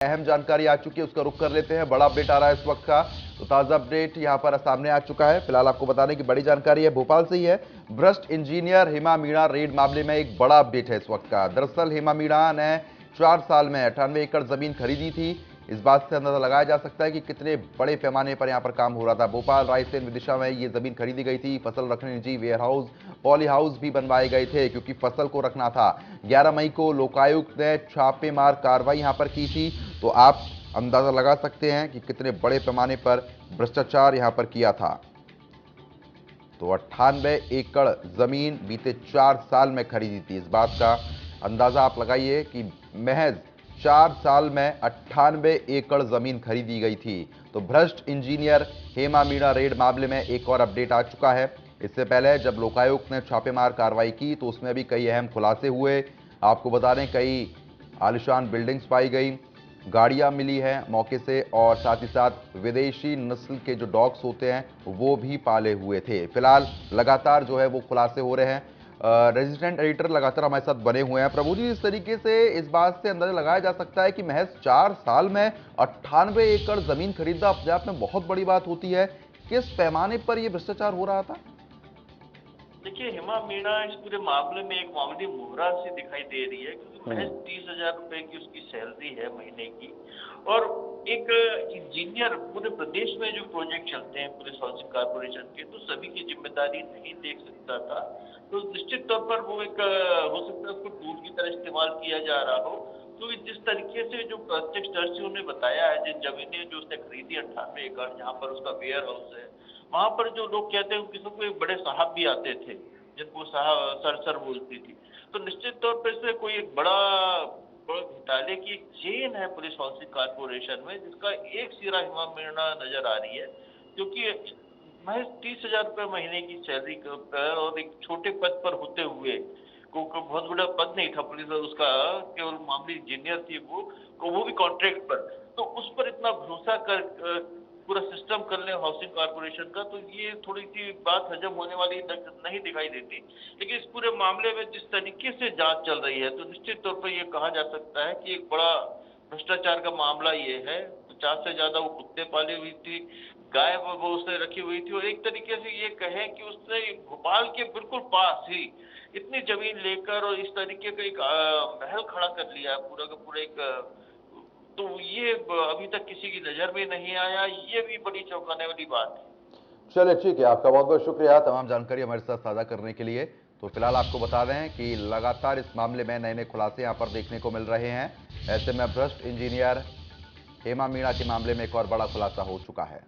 अहम जानकारी आ चुकी है, उसका रुख कर लेते हैं। बड़ा अपडेट आ रहा है इस वक्त का, तो ताजा अपडेट यहां पर सामने आ चुका है। फिलहाल आपको बता दें कि बड़ी जानकारी है, भोपाल से ही है। भ्रष्ट इंजीनियर हेमा मीणा रेड मामले में एक बड़ा अपडेट है इस वक्त का। दरअसल हेमा मीणा ने 4 साल में 98 एकड़ जमीन खरीदी थी। इस बात से अंदाजा लगाया जा सकता है कि कितने बड़े पैमाने पर यहां पर काम हो रहा था। भोपाल, रायसेन, विदिशा में ये जमीन खरीदी गई थी। फसल रखने निजी वेयर हाउस, पॉली हाउस भी बनवाए गए थे क्योंकि फसल को रखना था। 11 मई को लोकायुक्त ने छापेमार कार्रवाई यहां पर की थी। तो आप अंदाजा लगा सकते हैं कि कितने बड़े पैमाने पर भ्रष्टाचार यहां पर किया था। तो 98 एकड़ जमीन बीते 4 साल में खरीदी थी। इस बात का अंदाजा आप लगाइए कि महज 4 साल में 98 एकड़ जमीन खरीदी गई थी। तो भ्रष्ट इंजीनियर हेमा मीणा रेड मामले में एक और अपडेट आ चुका है। इससे पहले जब लोकायुक्त ने छापेमार कार्रवाई की तो उसमें भी कई अहम खुलासे हुए। आपको बता दें, कई आलिशान बिल्डिंग्स पाई गई, गाड़ियां मिली हैं मौके से, और साथ ही साथ विदेशी नस्ल के जो डॉग्स होते हैं वो भी पाले हुए थे। फिलहाल लगातार जो है वो खुलासे हो रहे हैं। रेजिडेंट एडिटर लगातार हमारे साथ बने हुए हैं। प्रभु जी, इस तरीके से इस बात से अंदाजा लगाया जा सकता है कि महज 4 साल में 98 एकड़ जमीन खरीदना अपने आप में बहुत बड़ी बात होती है। किस पैमाने पर यह भ्रष्टाचार हो रहा था? देखिए, हेमा मीणा इस पूरे मामले में एक मामूली मुहरा सी दिखाई दे रही है, क्योंकि महज 30,000 रुपए की उसकी सैलरी है महीने की। और एक इंजीनियर पूरे प्रदेश में जो प्रोजेक्ट चलते हैं पुलिस हाउसिंग कारपोरेशन के, तो सभी की जिम्मेदारी नहीं देख सकता था। तो निश्चित तौर पर वो एक हो सकता है उसको टूल की तरह इस्तेमाल किया जा रहा हो। तो जिस तरीके से जो प्रत्यक्षदर्शियों ने बताया है, जिन जमीनें जो उसने खरीदी 98 एकड़, जहाँ पर उसका वेयर हाउस है, वहाँ पर जो लोग कहते हैं किसी को एक बड़े साहब भी आते थे, जिनको साहब सर बोलती थी। तो निश्चित तौर पर इसमें कोई एक बड़ा बड़ा घोटाले की एक चेन है पुलिस हाउसिंग कारपोरेशन में, जिसका एक सिरा हेमा मीणा नजर आ रही है। क्योंकि महज 30,000 रुपए महीने की सैलरी पर और एक छोटे पद पर होते हुए, को बहुत बड़ा पद नहीं था पुलिस में उसका, केवल मामूली इंजीनियर थी वो भी कॉन्ट्रैक्ट पर। तो उस पर इतना भरोसा कर पूरा सिस्टम कर लें हाउसिंग कारपोरेशन का, तो ये थोड़ी-सी बात हजम होने वाली नहीं दिखाई देती। लेकिन इस पूरे मामले में जिस तरीके से जाँच चल रही है, तो निश्चित तौर पर ये कहा जा सकता है कि एक बड़ा भ्रष्टाचार का मामला ये है। 50 से ज़्यादा वो कुत्ते पाली हुई थी, गाय वो उसने रखी हुई थी, और एक तरीके से ये कहें कि उसने भोपाल के बिल्कुल पास ही इतनी ज़मीन लेकर और इस तरीके का एक महल खड़ा कर लिया है, पूरा का पूरा एक तो ये अभी तक किसी की नज़र में नहीं आया। ये भी बड़ी चौंकाने वाली बात है। चलिए, ठीक है। आपका बहुत बहुत शुक्रिया तमाम जानकारी हमारे साथ साझा करने के लिए। तो फिलहाल आपको बता दें कि लगातार इस मामले में नए नए खुलासे यहाँ पर देखने को मिल रहे हैं। ऐसे में भ्रष्ट इंजीनियर हेमा मीणा के मामले में एक और बड़ा खुलासा हो चुका है।